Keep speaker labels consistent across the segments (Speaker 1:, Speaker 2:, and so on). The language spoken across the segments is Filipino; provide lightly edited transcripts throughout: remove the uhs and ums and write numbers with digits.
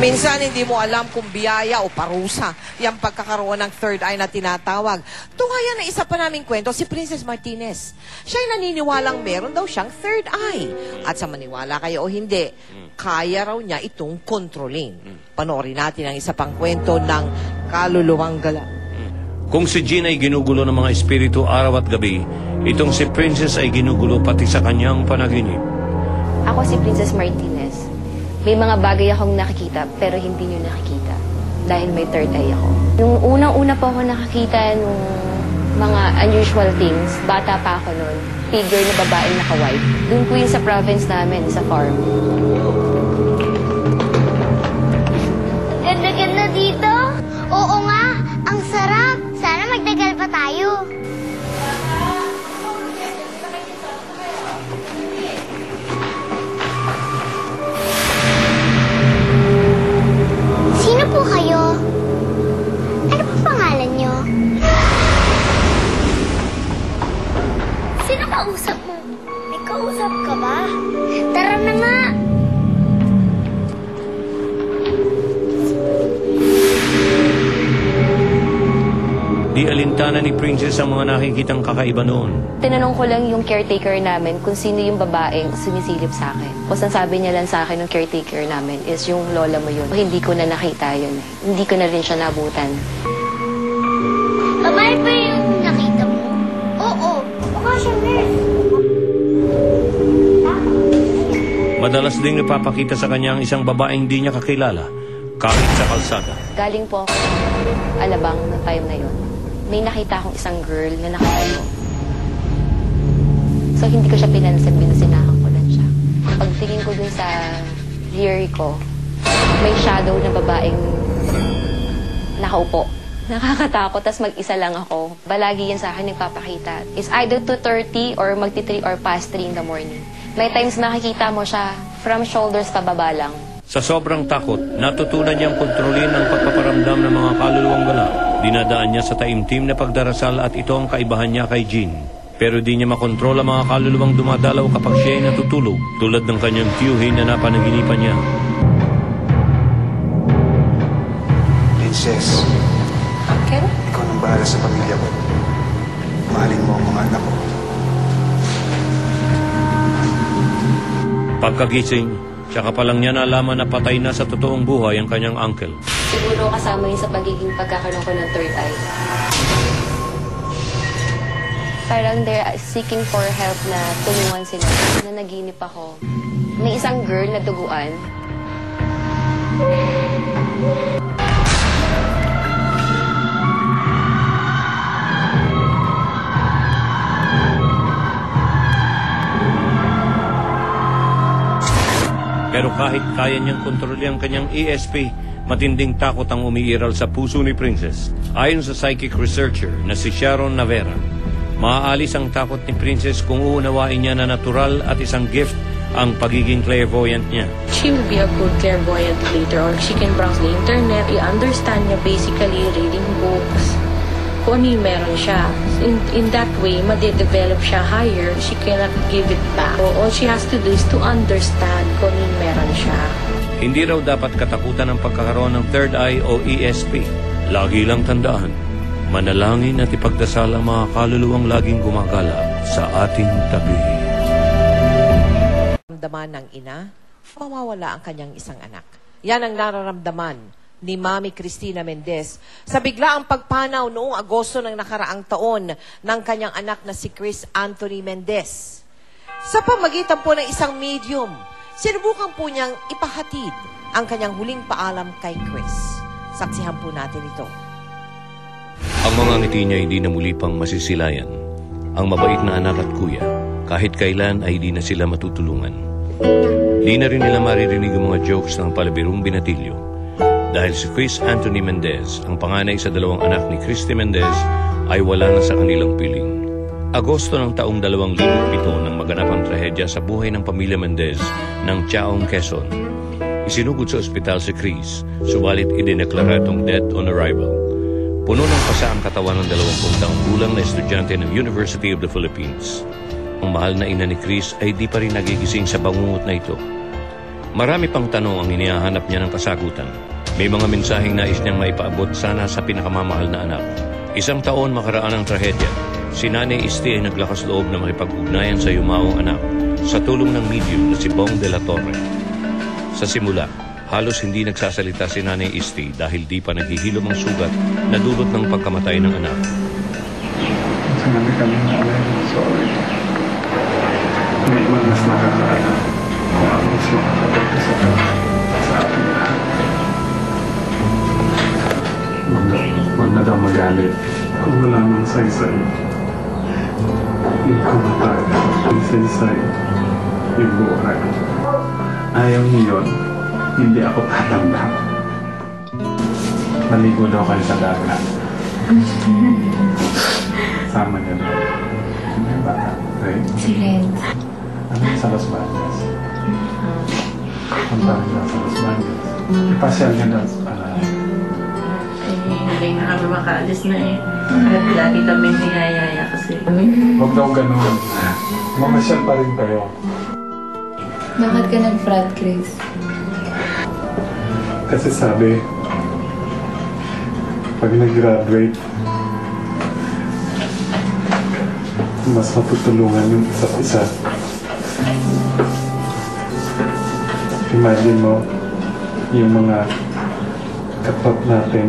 Speaker 1: Minsan hindi mo alam kung biyaya o parusa yung pagkakaroon ng third eye na tinatawag. Tuwaya na isa pa naming kwento, si Princess Martinez. Siya'y naniniwalang meron daw siyang third eye. At sa maniwala kayo o hindi, kaya raw niya itong kontrolin. Panoorin natin ang isa pang kwento ng kaluluwang gala.
Speaker 2: Kung si Jean ay ginugulo ng mga espiritu araw at gabi, itong si Princess ay ginugulo pati sa kanyang panaginip.
Speaker 3: Ako si Princess Martinez. May mga bagay akong nakikita pero hindi nyo nakikita dahil may third eye ako. Yung unang-una po ako nakakita nung mga unusual things, bata pa ako noon, figure na babaeng naka-white. Doon po yun sa province namin, sa farm.
Speaker 4: Ganda-ganda dito? Oo nga, ang sarap. Sana magdagal pa tayo. Sino po kayo? Ano po pangalan nyo? Sino kausap mo? May kausap ka ba? Tara na nga!
Speaker 2: Di alintana ni Princess ang mga nakikitang kakaiba noon.
Speaker 3: Tinanong ko lang yung caretaker namin kung sino yung babaeng sumisilip sa akin. Tapos ang sabi niya lang sa akin ng caretaker namin is yung lola mo yun. Hindi ko na nakita yun. Hindi ko na rin siya nabutan.
Speaker 4: Babae ba yung nakita mo? Oo, mukha siyang nurse.
Speaker 2: Madalas ding napapakita sa kanya ang isang babaeng di niya kakilala, kahit sa kalsada.
Speaker 3: Galing po ako sa Alabang ng time na yun. May nakita akong isang girl na nakatayo. So hindi ko siya pinansin, binasinahan ko lang siya. Pagtingin ko dun sa rear ko, may shadow na babaeng nakaupo. Nakakatakot, tas mag-isa lang ako. Balagi yan sa akin nagpapakita. It's either 2:30 or magti-3 or past 3 in the morning. May times nakikita mo siya from shoulders pababa lang.
Speaker 2: Sa sobrang takot, natutunan niyang kontrolin ang pagpaparamdam ng mga kaluluwang gala. Dinadaan niya sa taimtim na pagdarasal at ito ang kaibahan niya kay Jean. Pero di niya makontrol ang mga kaluluwang dumadalaw kapag siya ay natutulog, tulad ng kanyang tiyuhin na napanaginipan niya.
Speaker 5: Princess,
Speaker 3: Uncle?
Speaker 5: ikaw nang bahala sa pamilya ko. Mahalin mo ang mga anak ko.
Speaker 2: Pagkagising, tsaka pa lang niya nalaman na patay na sa totoong buhay ang kanyang uncle.
Speaker 3: Siguro kasama yun sa pagiging pagkakaroon ko ng third eye. Parang they're seeking for help na tulungan sila. Nanaginip ako. May isang girl na duguan.
Speaker 2: Pero kahit kaya niyang kontrolin ang kanyang ESP, matinding takot ang umiiral sa puso ni Princess. Ayon sa psychic researcher na si Sharon Navera, maaalis ang takot ni Princess kung uunawain niya na natural at isang gift ang pagiging clairvoyant niya.
Speaker 6: She will be a good clairvoyant later on. She can browse the internet, i-understand niya basically reading books, kung ano yung meron siya. In that way, made-develop siya higher. She cannot give it back. So, all she has to do is to understand kung ano yung meron siya.
Speaker 2: Hindi raw dapat katakutan ang pagkakaroon ng third eye o ESP. Lagi lang tandaan, manalangin at ipagdasal ang mga kaluluwang laging gumagala sa ating tabi.
Speaker 1: Nararamdaman ng ina, mawawala ang kanyang isang anak. Yan ang nararamdaman ni Mami Cristina Mendez sa biglaang pagpanaw noong Agosto ng nakaraang taon ng kanyang anak na si Chris Anthony Mendez. Sa pamagitan po ng isang medium, sinubukan po niyang ipahatid ang kanyang huling paalam kay Chris. Saksihan po natin ito.
Speaker 2: Ang mga ngiti niya hindi na muli pang masisilayan. Ang mabait na anak at kuya, kahit kailan ay di na sila matutulungan. Di na rin nila maririnig ang mga jokes ng palabirong binatilyo. Dahil si Chris Anthony Mendez, ang panganay sa dalawang anak ni Christy Mendez, ay wala na sa kanilang piling. Agosto ng taong 2007 nang maganap ang trahedya sa buhay ng pamilya Mendez ng Chaong, Quezon. Isinugod sa ospital si Chris, subalit idineklara itong dead on arrival. Puno ng pasa ang katawan ng 20 taong gulang na estudyante ng University of the Philippines. Ang mahal na ina ni Chris ay di pa rin nagigising sa bangungot na ito. Marami pang tanong ang inihahanap niya ng kasagutan. May mga mensaheng nais niyang maipaabot sana sa pinakamamahal na anak. 1 taon makaraan ang trahedya, si Nanay Esti ay naglakas loob na makipag-ugnayan sa yumaong anak sa tulong ng medium na si Bong de la Torre. Sa simula, halos hindi nagsasalita si Nanay Esti dahil di pa naghihilom ang sugat na dulot ng pagkamatay ng anak.
Speaker 5: Marami kami sorry. May mas nakakaalam. Mas makakapagpasa sa ating lahat. Huwag na daw magalit. Kung wala mang saysay, yung kumatay, yung saysay, yung buhay. Ayaw niyo yun, hindi ako tatanggap. Maligo daw kayo sa dagat. Sama niyo na. Sino yung bata? Right?
Speaker 3: Si Len.
Speaker 5: Ano yung sa Los Baños? Punta rin daw sa Los Baños. Ipasyal niyo daw.
Speaker 6: Hindi na kami makaalis na eh. Lagi kami niyayaya kasi.
Speaker 5: Huwag daw ganun. Mamasyal pa rin kayo.
Speaker 3: Bakit ka nag-frat, Chris?
Speaker 5: Kasi sabi, pag nag-graduate, mas matutulungan yung isa't isa. Imagine mo, yung mga kapat natin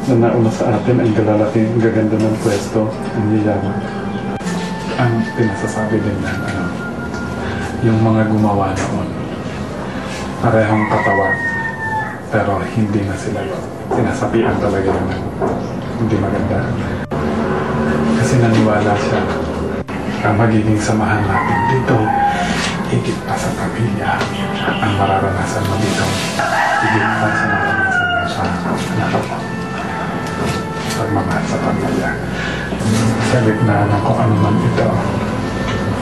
Speaker 5: na nauna sa atin, ang galalaki, ang gaganda ng pwesto, ang yayaman. Ang pinasasabi din na, yung mga gumawa noon, parehong katawan, pero hindi na sila sinasapian talaga yung hindi maganda. Kasi naniwala siya, ang magiging samahan natin dito, higit pa sa pamilya, ang mararanasan mo dito, higit pa sa mararanasan mo sa anak mo. Pagmamahal sa pamilya. Sa gitna ng kung ano man ito,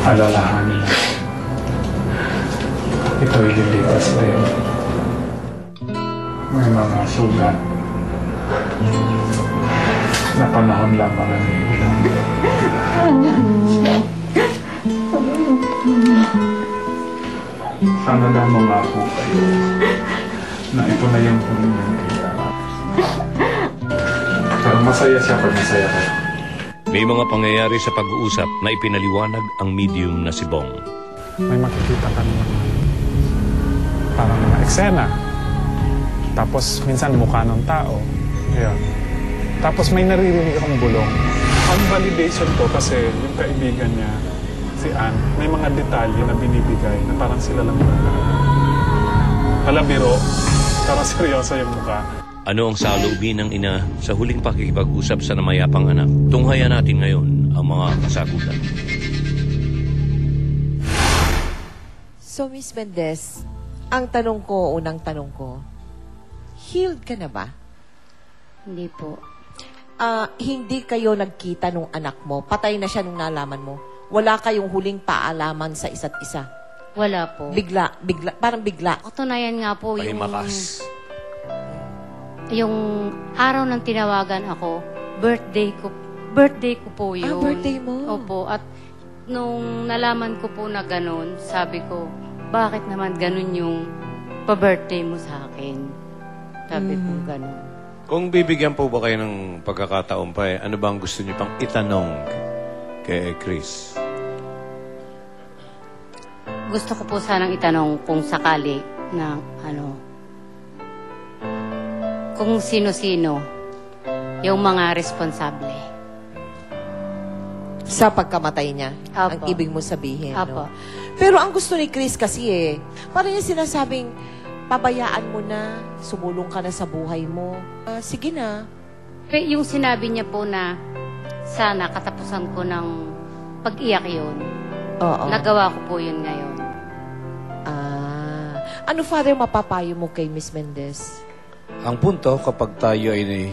Speaker 5: alalahanin mo. Ito ililipas din. May mga sugat na panahon lang mga nilang. Sana lang mga po kayo na ito na yung huli niya ni Iyara. Pero masaya siya pag masaya kayo.
Speaker 2: May mga pangyayari sa pag-uusap na ipinaliwanag ang medium na si Bong.
Speaker 5: May makikita ka naman parang mga eksena. Tapos minsan mukha ng tao. Ayan. Tapos may naririnig akong bulong. Ang validation ko kasi yung kaibigan niya, si Ann, may mga detalye na binibigay na parang sila lang wala. Alabiro, parang seryoso yung mukha.
Speaker 2: Ano ang saloobin ng ina sa huling pakikipag-usap sa namayapang anak? Tunghayan natin ngayon ang mga kasagutan.
Speaker 1: So, Miss Mendez, ang unang tanong ko, healed ka na ba?
Speaker 3: Hindi po.
Speaker 1: Hindi kayo nagkita nung anak mo? Patay na siya nung nalaman mo? Wala kayong huling paalaman sa isa't isa?
Speaker 3: Wala po.
Speaker 1: Parang bigla.
Speaker 3: Katunayan nga po
Speaker 2: Pahimakas.
Speaker 3: yung araw ng tinawagan ako, birthday ko po yun.
Speaker 1: Birthday mo?
Speaker 3: Opo. At nung nalaman ko po na ganun, sabi ko, bakit naman ganun yung pa-birthday mo sa akin? Sabi ko ganun.
Speaker 7: Kung bibigyan po ba kayo ng pagkakataon pa ano bang gusto niyo pang itanong kay Chris?
Speaker 3: Gusto ko po sanang itanong kung sakali na kung sino-sino yung mga responsable.
Speaker 1: Sa pagkamatay niya,
Speaker 3: Apo.
Speaker 1: ang ibig mo sabihin.
Speaker 3: Apo.
Speaker 1: No? Pero ang gusto ni Chris kasi parang yung sinasabing, pabayaan mo na, sumulong ka na sa buhay mo. Sige na.
Speaker 3: Yung sinabi niya po na sana katapusan ko ng pag-iyak yun.
Speaker 1: Oo.
Speaker 3: Nagawa ko po yun ngayon.
Speaker 1: Ano, Father, mapapayo mo kay Miss Mendez?
Speaker 7: Ang punto, kapag tayo ay